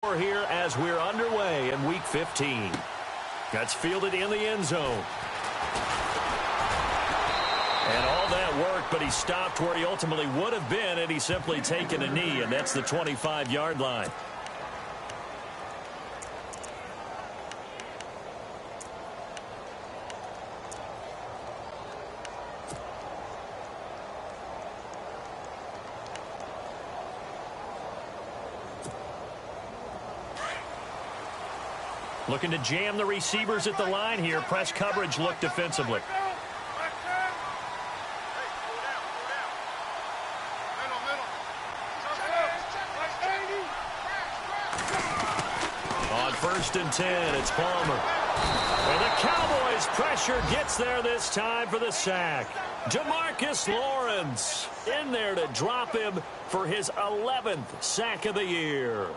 Here as we're underway in Week 15. That's fielded in the end zone. And all that work, but he stopped where he ultimately would have been had he simply taken a knee, and that's the 25-yard line. Looking to jam the receivers at the line here. Press coverage look defensively. On 1st and 10, it's Palmer. And the Cowboys' pressure gets there this time for the sack. Demarcus Lawrence in there to drop him for his 11th sack of the year.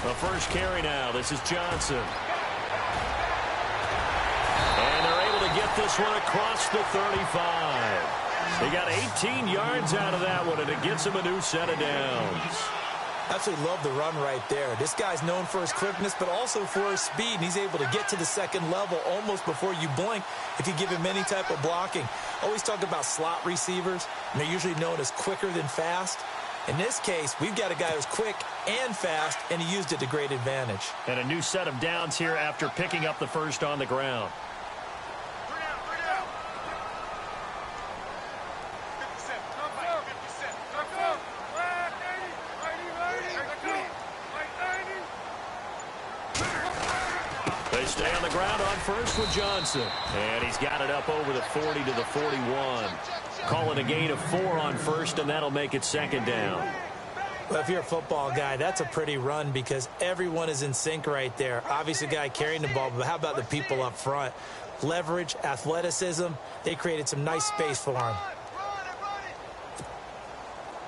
The first carry now. This is Johnson. And they're able to get this one across the 35. They got 18 yards out of that one, and it gets him a new set of downs. Absolutely love the run right there. This guy's known for his quickness, but also for his speed. And he's able to get to the second level almost before you blink if you give him any type of blocking. Always talk about slot receivers, and they're usually known as quicker than fast. In this case, we've got a guy who's quick and fast, and he used it to great advantage. And a new set of downs here after picking up the first on the ground. They stay on the ground on first with Johnson. And he's got it up over the 40 to the 41. Calling a gain of 4 on first, and that'll make it second down. Well, if you're a football guy, that's a pretty run because everyone is in sync right there. Obviously, the guy carrying the ball, but how about the people up front? Leverage, athleticism, they created some nice space for him.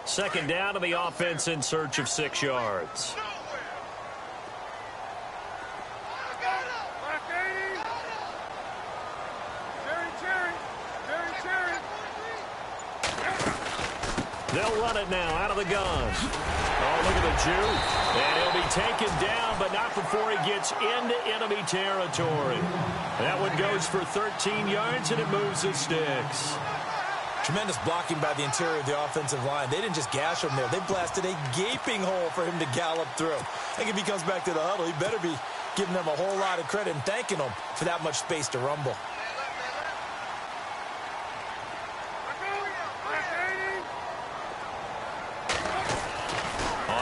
Second down to the offense in search of 6 yards. They'll run it now out of the gun. Oh, look at the juke. And he'll be taken down, but not before he gets into enemy territory. That one goes for 13 yards, and it moves the sticks. Tremendous blocking by the interior of the offensive line. They didn't just gash him there. They blasted a gaping hole for him to gallop through. I think if he comes back to the huddle, he better be giving them a whole lot of credit and thanking them for that much space to rumble.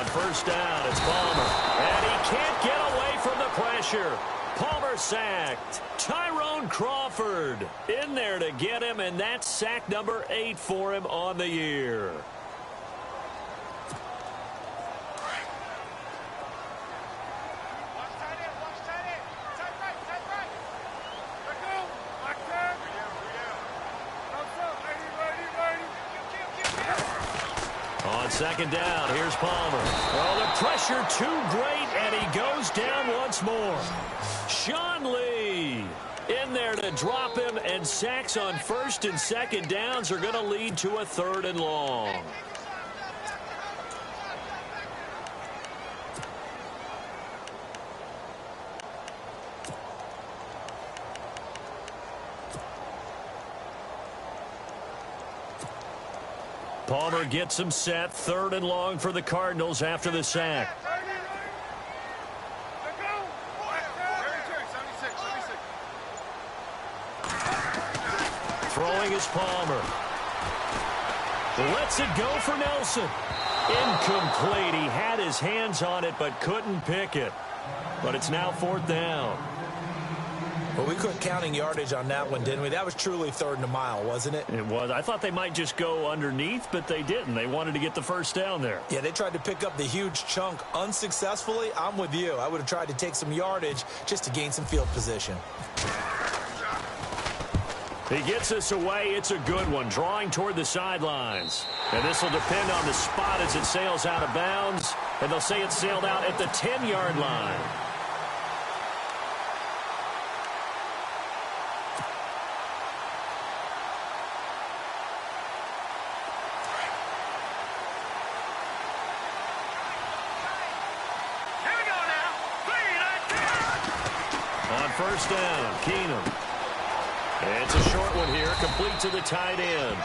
First down, it's Palmer. And he can't get away from the pressure. Palmer sacked. Tyrone Crawford in there to get him, and that's sack number 8 for him on the year. On second down, here's Palmer. Well, the pressure too great, and he goes down once more. Sean Lee in there to drop him, and sacks on first and second downs are going to lead to a 3rd and long. Palmer gets him set. 3rd and long for the Cardinals after the sack. Throwing is Palmer. Lets it go for Nelson. Incomplete. He had his hands on it but couldn't pick it. But it's now 4th down. Well, we quit counting yardage on that one, didn't we? That was truly 3rd and a mile, wasn't it? It was. I thought they might just go underneath, but they didn't. They wanted to get the first down there. Yeah, they tried to pick up the huge chunk unsuccessfully. I'm with you. I would have tried to take some yardage just to gain some field position. He gets this away. It's a good one, drawing toward the sidelines. And this will depend on the spot as it sails out of bounds. And they'll say it sailed out at the 10-yard line. On first down, Keenum. It's a short one here, complete to the tight end.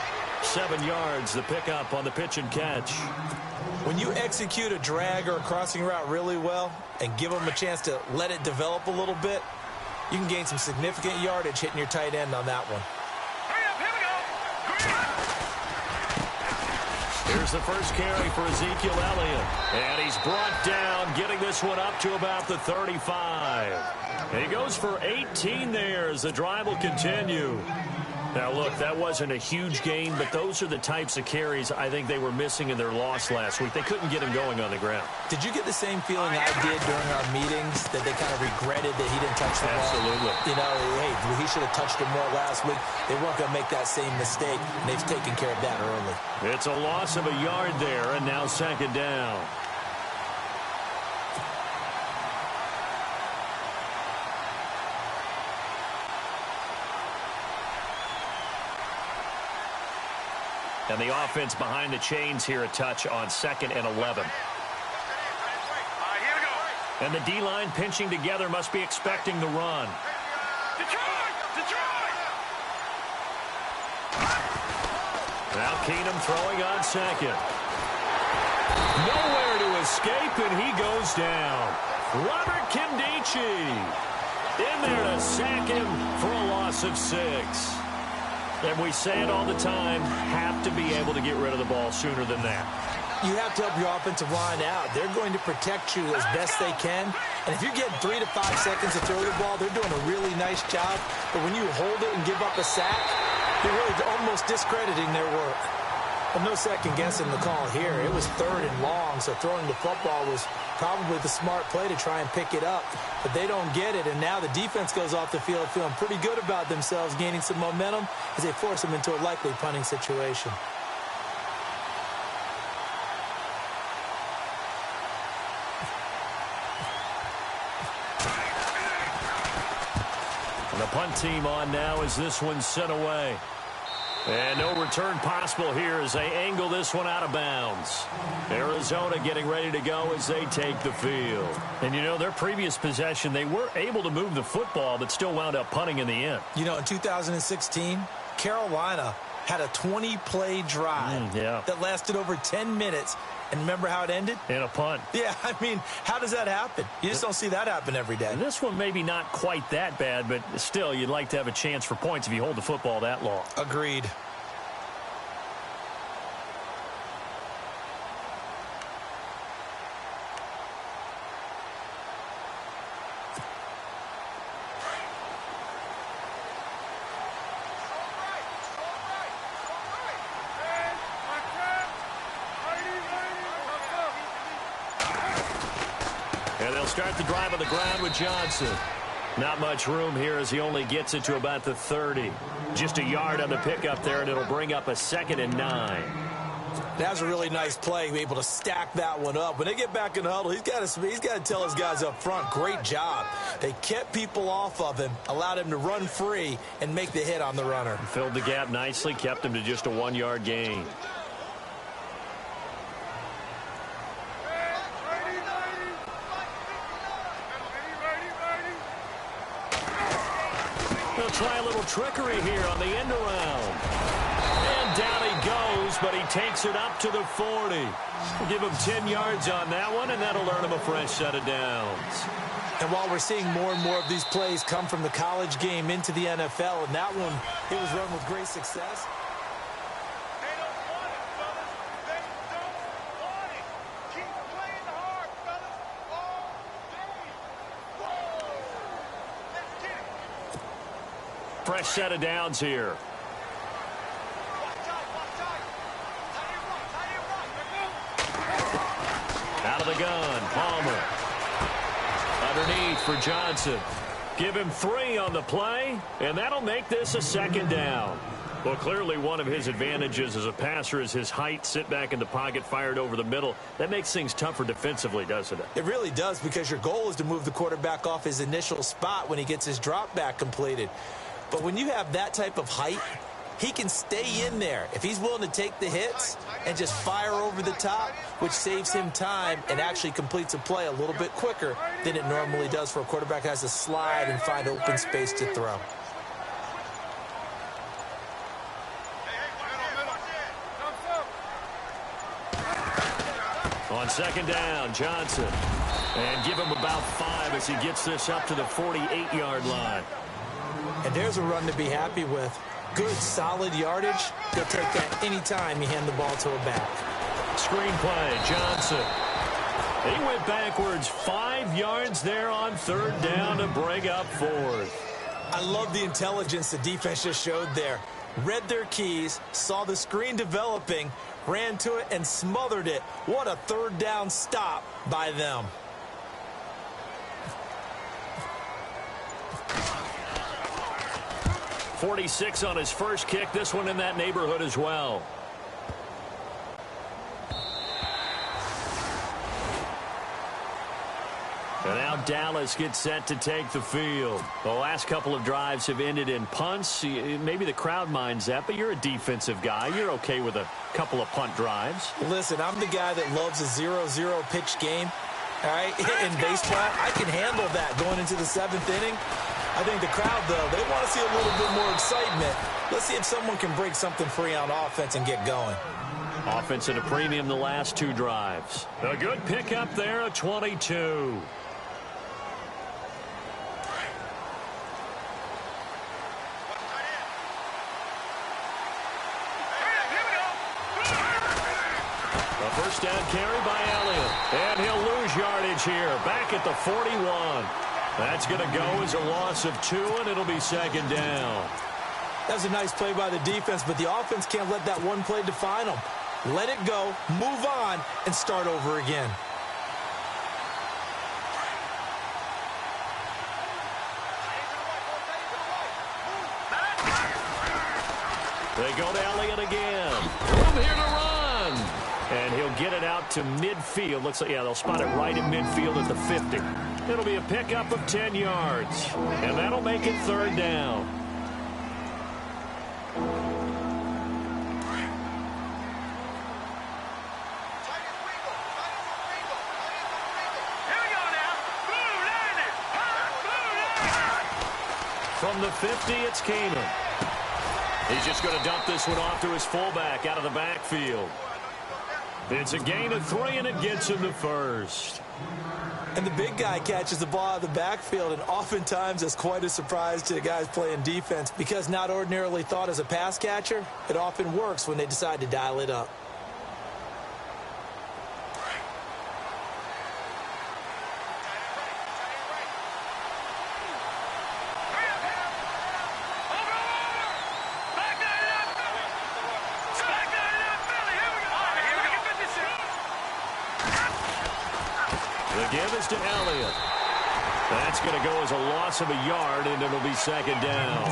7 yards, the pickup on the pitch and catch. When you execute a drag or a crossing route really well and give them a chance to let it develop a little bit, you can gain some significant yardage hitting your tight end on that one. Here's the first carry for Ezekiel Elliott. And he's brought down, getting this one up to about the 35. And he goes for 18 there as the drive will continue. Now, look, that wasn't a huge gain, but those are the types of carries I think they were missing in their loss last week. They couldn't get him going on the ground. Did you get the same feeling I did during our meetings, that they kind of regretted that he didn't touch the ball? Absolutely. You know, hey, he should have touched it more last week. They weren't going to make that same mistake, and they've taken care of that early. It's a loss of a yard there, and now 2nd down. And the offense behind the chains here a touch on 2nd and 11. And the D-line pinching together must be expecting the run. Now Keenum throwing on 2nd. Nowhere to escape, and he goes down. Robert Kimdichie in there to sack him for a loss of 6. And we say it all the time, have to be able to get rid of the ball sooner than that. You have to help your offensive line out. They're going to protect you as best they can. And if you're getting 3 to 5 seconds to throw the ball, they're doing a really nice job. But when you hold it and give up a sack, you're really almost discrediting their work. Well, no second guessing the call here. It was 3rd and long, so throwing the football was probably the smart play to try and pick it up. But they don't get it, and now the defense goes off the field feeling pretty good about themselves, gaining some momentum as they force them into a likely punting situation. And the punt team on now as this one's sent away. And no return possible here as they angle this one out of bounds. Arizona getting ready to go as they take the field. And, you know, their previous possession, they were able to move the football, but still wound up punting in the end. You know, in 2016, Carolina had a 20-play drive that lasted over 10 minutes. And remember how it ended? In a punt. Yeah, I mean, how does that happen? You just don't see that happen every day. And this one maybe not quite that bad, but still, you'd like to have a chance for points if you hold the football that long. Agreed. And they'll start the drive on the ground with Johnson. Not much room here as he only gets it to about the 30. Just a yard on the pickup there, and it'll bring up a 2nd and 9. That was a really nice play, be able to stack that one up. When they get back in the huddle, he's got to tell his guys up front, great job. They kept people off of him, allowed him to run free and make the hit on the runner. Filled the gap nicely, kept him to just a 1-yard gain. They'll try a little trickery here on the end around. And down he goes, but he takes it up to the 40. We'll give him 10 yards on that one, and that'll earn him a fresh set of downs. And while we're seeing more and more of these plays come from the college game into the NFL, and that one, it was run with great success. fresh set of downs here. Out of the gun, Palmer. Underneath for Johnson. Give him 3 on the play, and that'll make this a second down. Well, clearly one of his advantages as a passer is his height, sit back in the pocket, fired over the middle. That makes things tougher defensively, doesn't it? It really does, because your goal is to move the quarterback off his initial spot when he gets his drop back completed. But when you have that type of height, he can stay in there if he's willing to take the hits and just fire over the top, which saves him time and actually completes a play a little bit quicker than it normally does for a quarterback who has to slide and find open space to throw. On second down, Johnson. And give him about 5 as he gets this up to the 48-yard line. And there's a run to be happy with. Good, solid yardage. They'll take that anytime you hand the ball to a back. Screenplay, Johnson. He went backwards 5 yards there on third down to bring up 4th. I love the intelligence the defense just showed there. Read their keys, saw the screen developing, ran to it, and smothered it. What a third down stop by them. .46 on his first kick. This one in that neighborhood as well. And now Dallas gets set to take the field. The last couple of drives have ended in punts. Maybe the crowd minds that, but you're a defensive guy. You're okay with a couple of punt drives. Listen, I'm the guy that loves a 0-0 pitch game. All right, in baseball, I can handle that going into the 7th inning. I think the crowd, though, they want to see a little bit more excitement. Let's see if someone can break something free on offense and get going. Offense at a premium the last 2 drives. A good pickup there, a 22. A first down carry by Elliott. And he'll lose yardage here, back at the 41. That's going to go as a loss of 2, and it'll be second down. That was a nice play by the defense, but the offense can't let that one play define them. Let it go, move on, and start over again. They go to Elliott again. Room here to run. And he'll get it out to midfield. Looks like, yeah, they'll spot it right in midfield at the 50. It'll be a pickup of 10 yards. And that'll make it third down. From the 50, it's Keenum. He's just going to dump this one off to his fullback out of the backfield. It's a gain of 3, and it gets him the first. And the big guy catches the ball out of the backfield, and oftentimes that's quite a surprise to the guys playing defense, because not ordinarily thought as a pass catcher, it often works when they decide to dial it up. Give is to Elliott. That's going to go as a loss of a yard, and it'll be second down.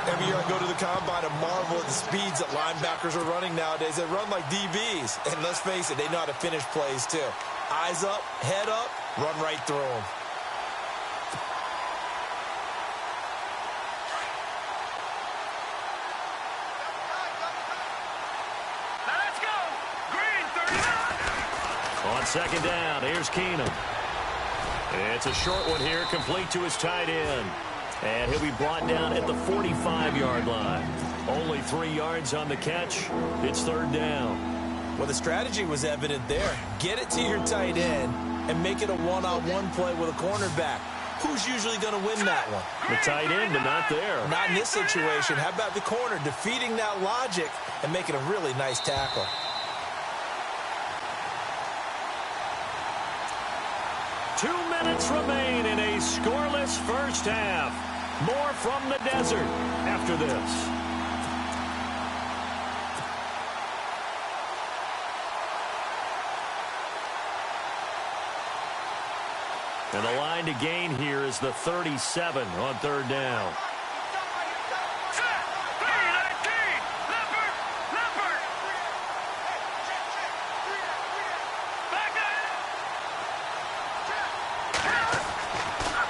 Every year I go to the combine and marvel at the speeds that linebackers are running nowadays. They run like DBs. And let's face it, they know how to finish plays too. Eyes up, head up, run right through them. On second down, here's Keenum. It's a short one here, complete to his tight end. And he'll be brought down at the 45-yard line. Only 3 yards on the catch. It's third down. Well, the strategy was evident there. Get it to your tight end and make it a one-on-one play with a cornerback. Who's usually going to win that one? The tight end, but not there. Not in this situation. How about the corner defeating that logic and making a really nice tackle? Two minutes remain in a scoreless first half. More from the desert after this. And the line to gain here is the 37 on third down.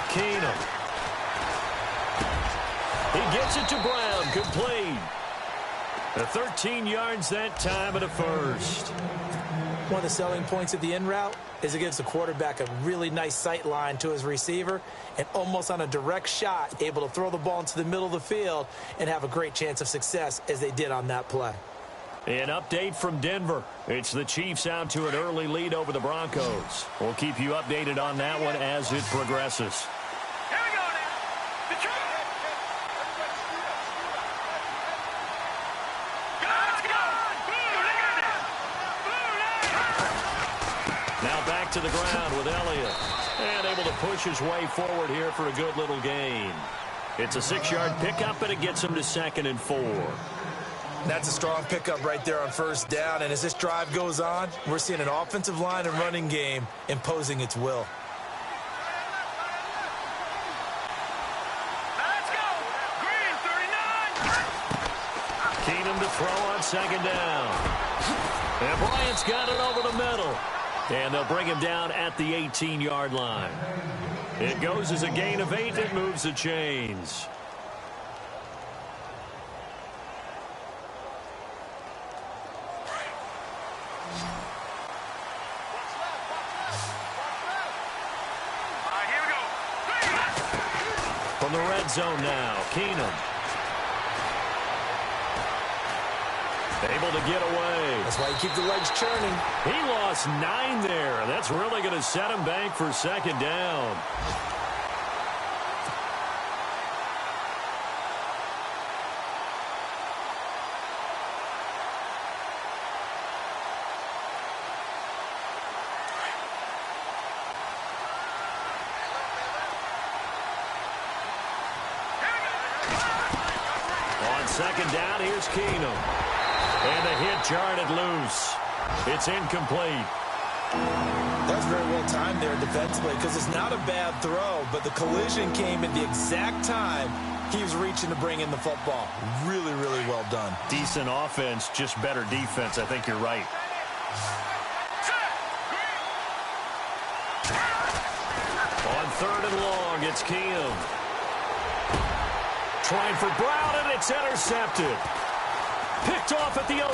Keenum. He gets it to Brown. Complete. 13 yards that time and a first. One of the selling points of the in route is it gives the quarterback a really nice sight line to his receiver and almost on a direct shot able to throw the ball into the middle of the field and have a great chance of success as they did on that play. An update from Denver. It's the Chiefs out to an early lead over the Broncos. We'll keep you updated on that one as it progresses. Here we go now. Detroit. Now back to the ground with Elliott. And able to push his way forward here for a good little gain. It's a 6-yard pickup, and it gets him to 2nd and 4. That's a strong pickup right there on first down. And as this drive goes on, we're seeing an offensive line and running game imposing its will. Let's go. Green, 39. Keenum to throw on 2nd down. And Bryant's got it over the middle. And they'll bring him down at the 18-yard line. It goes as a gain of 8. It moves the chains. Here we go. From the red zone now, Keenum. Able to get away. That's why you keep the legs churning. He lost 9 there. That's really going to set him back for 2nd down. On 2nd down, here's Keenum. And the hit jarred it loose. It's incomplete. That's very well timed there defensively because it's not a bad throw, but the collision came at the exact time he was reaching to bring in the football. Really, really well done. Decent offense, just better defense. I think you're right. On 3rd and long, it's Keenum. Trying for Brown, and it's intercepted. Picked off at the 11. And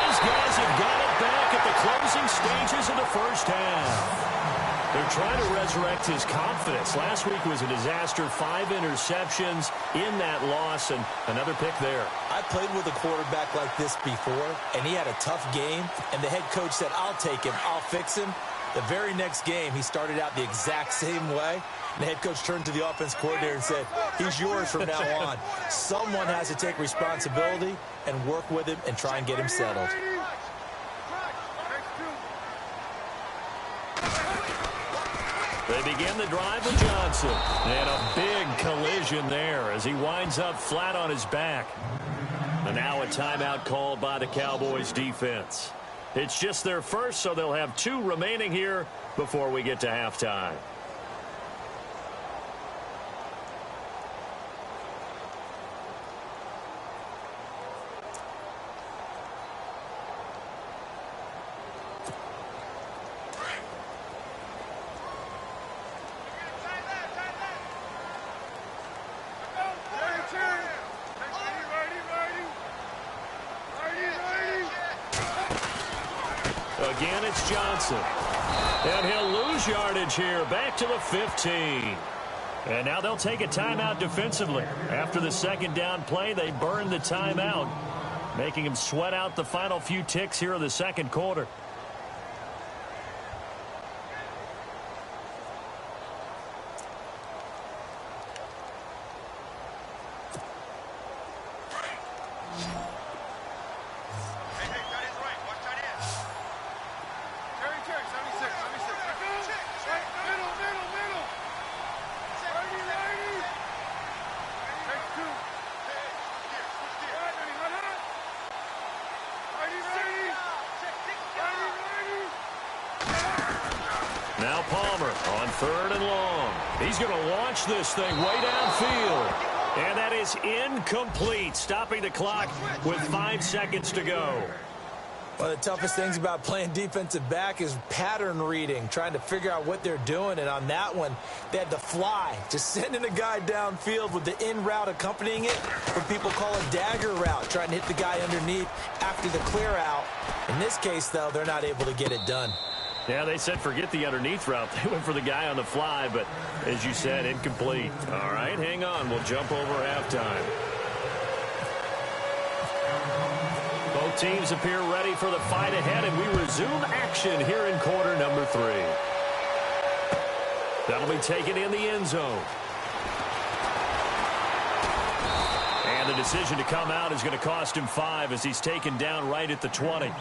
his guys have got it back at the closing stages of the first half. They're trying to resurrect his confidence. Last week was a disaster. 5 interceptions in that loss, and another pick there. I played with a quarterback like this before, and he had a tough game, and the head coach said, I'll take him, I'll fix him. The very next game, he started out the exact same way. And the head coach turned to the offense coordinator and said, he's yours from now on. Someone has to take responsibility and work with him and try and get him settled. They begin the drive with Johnson. And a big collision there as he winds up flat on his back. And now a timeout called by the Cowboys defense. It's just their first, so they'll have 2 remaining here before we get to halftime. Again, it's Johnson. And he'll lose yardage here, back to the 15. And now they'll take a timeout defensively. After the 2nd down play, they burn the timeout, making him sweat out the final few ticks here in the 2nd quarter. Now Palmer on 3rd and long. He's going to launch this thing way downfield. And that is incomplete, stopping the clock with 5 seconds to go. One of the toughest things about playing defensive back is pattern reading, trying to figure out what they're doing. And on that one, they had to fly, just sending a guy downfield with the in route accompanying it, what people call a dagger route, trying to hit the guy underneath after the clear out. In this case, though, they're not able to get it done. Yeah, they said forget the underneath route. They went for the guy on the fly, but as you said, incomplete. All right, hang on. We'll jump over halftime. Both teams appear ready for the fight ahead, and we resume action here in quarter number 3. That'll be taken in the end zone. And the decision to come out is going to cost him 5 as he's taken down right at the 20.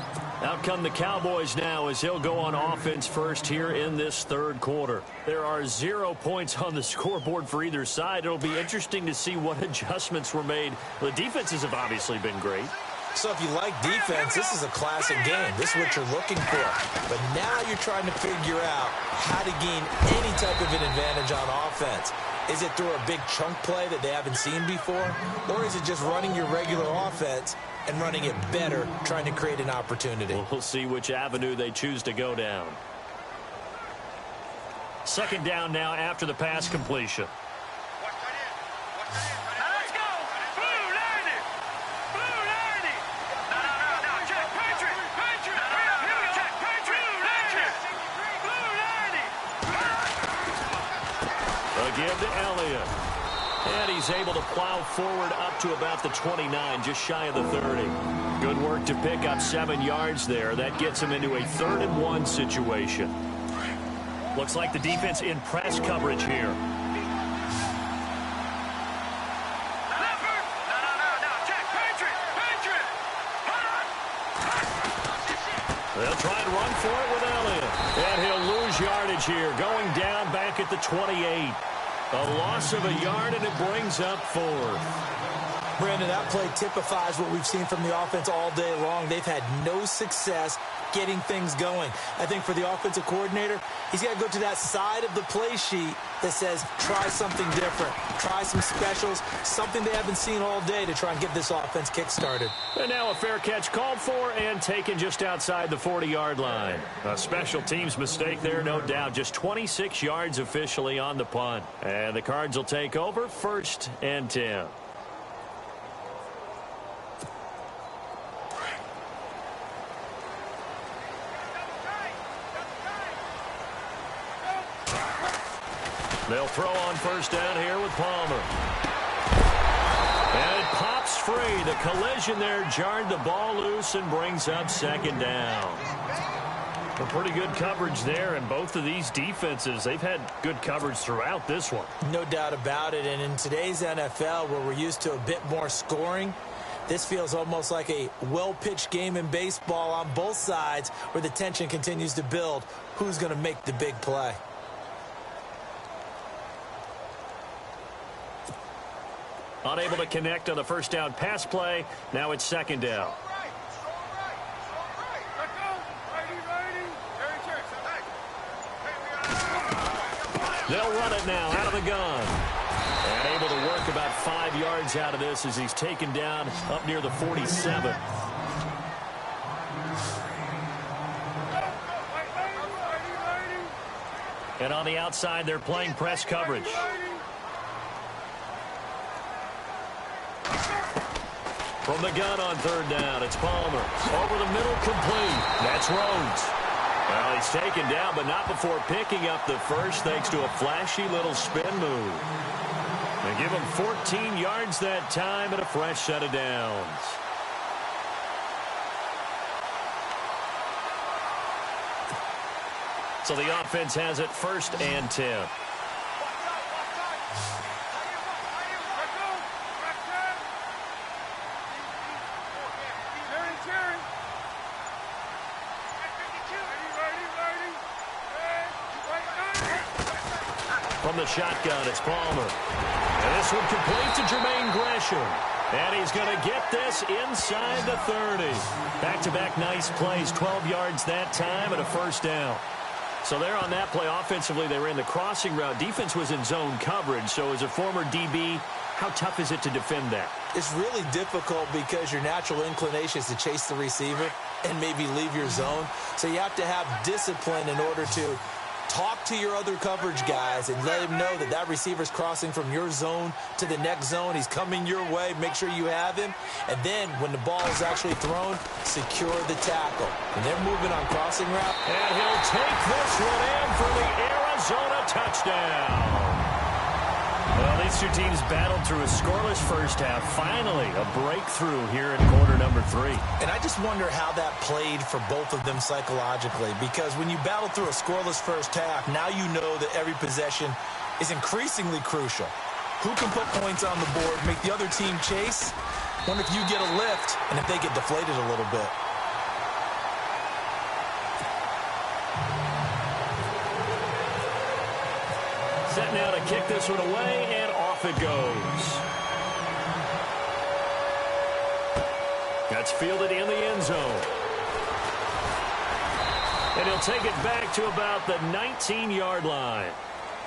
Out come the Cowboys now as he'll go on offense first here in this 3rd quarter. There are 0 points on the scoreboard for either side. It'll be interesting to see what adjustments were made. The defenses have obviously been great. So if you like defense, this is a classic game. This is what you're looking for. But now you're trying to figure out how to gain any type of an advantage on offense. Is it through a big chunk play that they haven't seen before? Or is it just running your regular offense and running it better, trying to create an opportunity? We'll see which avenue they choose to go down. 2nd down now after the pass completion. Give to Elliott. And he's able to plow forward up to about the 29, just shy of the 30. Good work to pick up 7 yards there. That gets him into a 3rd and 1 situation. Looks like the defense in press coverage here. They'll try and run for it with Elliott. And he'll lose yardage here, going down back at the 28. A loss of a yard, and it brings up 4th. Brandon, that play typifies what we've seen from the offense all day long. They've had no success getting things going. I think for the offensive coordinator, he's got to go to that side of the play sheet that says try something different, try some specials, something they haven't seen all day to try and get this offense kick-started. And now a fair catch called for and taken just outside the 40-yard line. A special teams mistake there, no doubt. Just 26 yards officially on the punt. And the Cards will take over 1st and 10. They'll throw on 1st down here with Palmer. And it pops free. The collision there jarred the ball loose and brings up 2nd down. A pretty good coverage there, and both of these defenses, they've had good coverage throughout this one. No doubt about it, and in today's NFL, where we're used to a bit more scoring, this feels almost like a well-pitched game in baseball on both sides where the tension continues to build. Who's going to make the big play? Unable to connect on the 1st down pass play. Now it's 2nd down. They'll run it now out of the gun. And able to work about 5 yards out of this as he's taken down up near the 47. And on the outside, they're playing press coverage. From the gun on 3rd down, it's Palmer. Over the middle, complete. That's Rhodes. Well, he's taken down, but not before picking up the 1st thanks to a flashy little spin move. They give him 14 yards that time and a fresh set of downs. So the offense has it 1st and 10. From the shotgun, it's Palmer. And this one complete to Jermaine Gresham. And he's going to get this inside the 30. Back-to-back nice plays, 12 yards that time and a 1st down. So there on that play, offensively, they ran the crossing route. Defense was in zone coverage. So as a former DB, how tough is it to defend that? It's really difficult because your natural inclination is to chase the receiver and maybe leave your zone. So you have to have discipline in order to talk to your other coverage guys and let him know that that receiver's crossing from your zone to the next zone. He's coming your way. Make sure you have him. And then when the ball is actually thrown, secure the tackle. And they're moving on crossing route. And he'll take this one in for the Arizona touchdown. Well, these two teams battled through a scoreless first half. Finally, a breakthrough here in quarter number 3. And I just wonder how that played for both of them psychologically, because when you battle through a scoreless first half, now you know that every possession is increasingly crucial. Who can put points on the board, make the other team chase? Wonder if you get a lift and if they get deflated a little bit. Set now to kick this one away, and off it goes. That's fielded in the end zone. And he'll take it back to about the 19-yard line.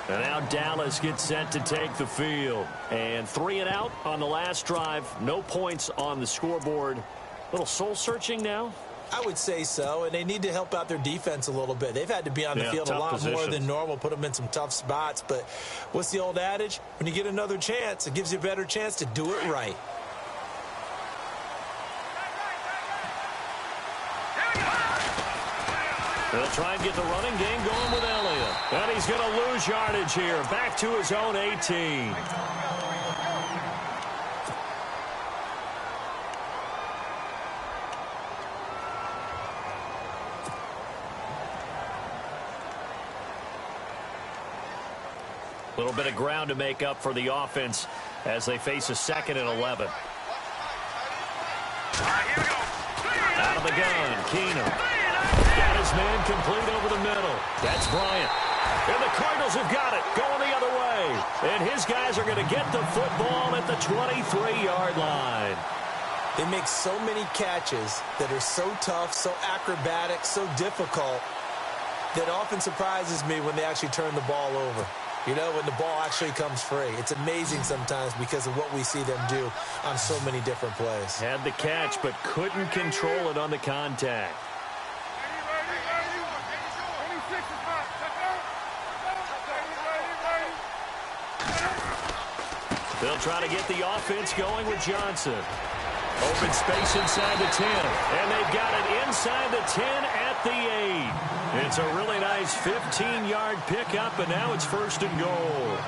And now Dallas gets set to take the field. And 3 and out on the last drive. No points on the scoreboard. A little soul-searching now. I would say so, and they need to help out their defense a little bit. They've had to be on the field a lot more than normal, put them in some tough spots. But what's the old adage? When you get another chance, it gives you a better chance to do it right. They'll try and get the running game going with Elliott. And he's going to lose yardage here. Back to his own 18. A little bit of ground to make up for the offense as they face a 2nd and 11. Out of the gun, Keenum. Got his man complete over the middle. That's Bryant. And the Cardinals have got it, going the other way. And his guys are going to get the football at the 23-yard line. They make so many catches that are so tough, so acrobatic, so difficult, that often surprises me when they actually turn the ball over. You know, when the ball actually comes free. It's amazing sometimes because of what we see them do on so many different plays. Had the catch, but couldn't control it on the contact. They'll try to get the offense going with Johnson. Open space inside the 10. And they've got it inside the 10 at the 8. It's a really nice 15-yard pickup, and now it's 1st and goal.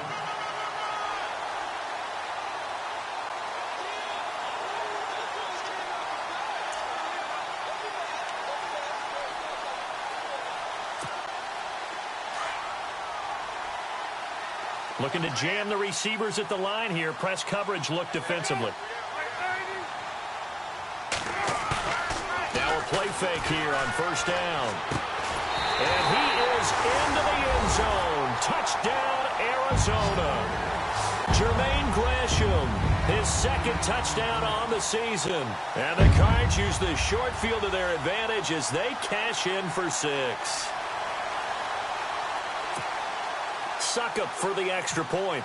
Looking to jam the receivers at the line here. Press coverage look defensively. Now a play fake here on 1st down. And he is into the end zone. Touchdown, Arizona. Jermaine Gresham, his 2nd touchdown on the season. And the Cards use the short field to their advantage as they cash in for 6. Succop for the extra point.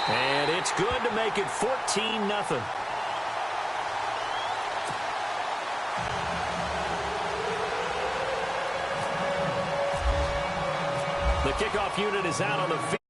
And it's good to make it 14-0. The kickoff unit is out on the field.